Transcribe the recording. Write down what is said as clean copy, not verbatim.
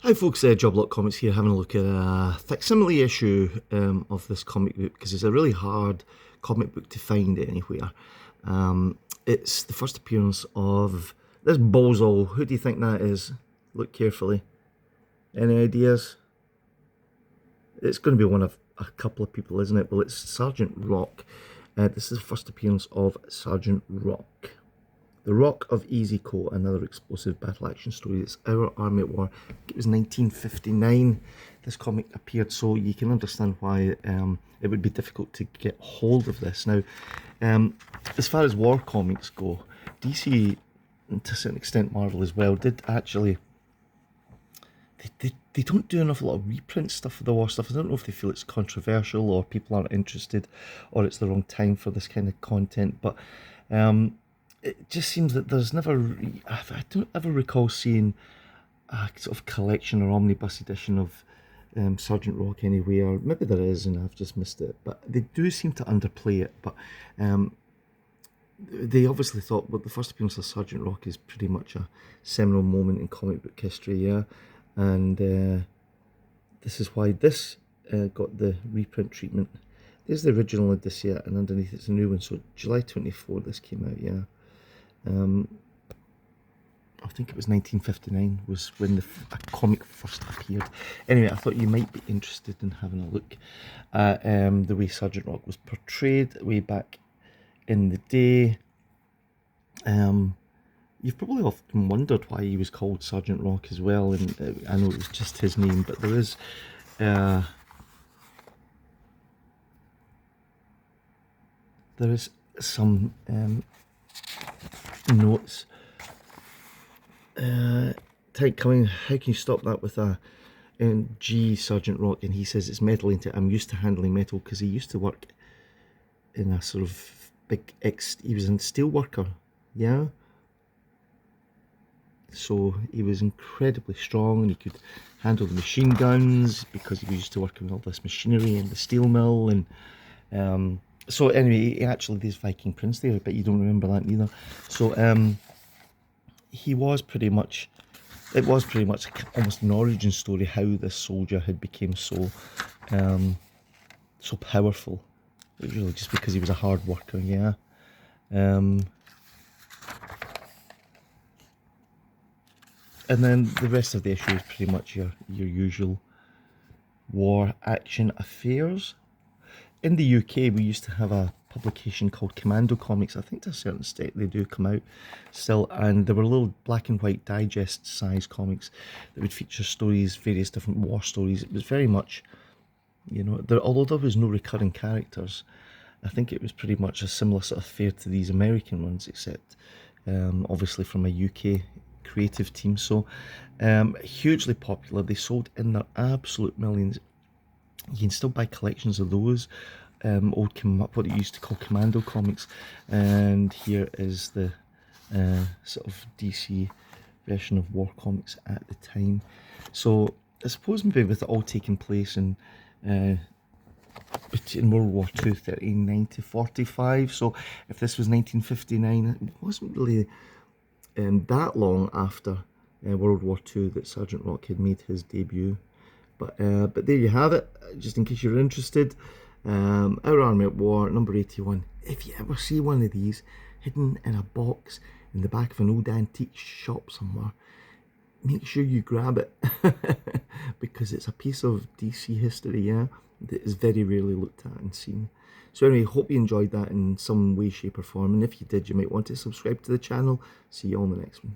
Hi folks, Job Lot Comics here, having a look at a facsimile issue of this comic book, because it's a really hard comic book to find anywhere. It's the first appearance of this bozo. Who do you think that is? Look carefully. Any ideas? It's going to be one of a couple of people, isn't it? Well, it's Sgt Rock. This is the first appearance of Sgt Rock. The Rock of Easy Co, another explosive battle action story. It's Our Army at War. It was 1959 this comic appeared, so you can understand why it would be difficult to get hold of this. Now, as far as war comics go, DC, and to a certain extent Marvel as well, did actually... They don't do an awful lot of reprint stuff for the war stuff. I don't know if they feel it's controversial or people aren't interested or it's the wrong time for this kind of content, but... it just seems that there's never, I don't ever recall seeing a sort of collection or omnibus edition of Sgt Rock anywhere. Maybe there is and I've just missed it, but they do seem to underplay it. But they obviously thought, well, the first appearance of Sgt Rock is pretty much a seminal moment in comic book history, yeah, and this is why this got the reprint treatment. There's the original Odysseus, and underneath it's a new one, so July 24 this came out, yeah. I think it was 1959 was when a comic first appeared. Anyway, I thought you might be interested in having a look at the way Sgt Rock was portrayed way back in the day. You've probably often wondered why he was called Sgt Rock as well, and I know it was just his name, but there is some notes coming. How can you stop that with a G Sgt Rock? And he says it's metal into it. I'm used to handling metal, because he used to work in a sort of big he was a steel worker, yeah, so he was incredibly strong and he could handle the machine guns because he was used to working with all this machinery and the steel mill. And so anyway, actually there's Viking Prince there, but you don't remember that neither. So he was pretty much, it was pretty much almost an origin story how this soldier had become so so powerful. It was really just because he was a hard worker, yeah. And then the rest of the issue is pretty much your usual war action affairs. In the UK, we used to have a publication called Commando Comics. I think to a certain extent they do come out still, and there were little black and white digest size comics that would feature stories, various different war stories. It was very much, you know, although there was no recurring characters, I think it was pretty much a similar sort of fare to these American ones, except obviously from a UK creative team. So hugely popular. They sold in their absolute millions. You can still buy collections of those what it used to call Commando Comics, and here is the sort of DC version of war comics at the time. So I suppose maybe with it all taking place in World War II, 39 to 45, so if this was 1959, it wasn't really that long after World War II that Sgt Rock had made his debut. But there you have it, just in case you're interested. Our Army at War, number 81. If you ever see one of these hidden in a box in the back of an old antique shop somewhere, make sure you grab it, because it's a piece of DC history, yeah, that is very rarely looked at and seen. So anyway, hope you enjoyed that in some way, shape or form, and if you did, you might want to subscribe to the channel. See you on the next one.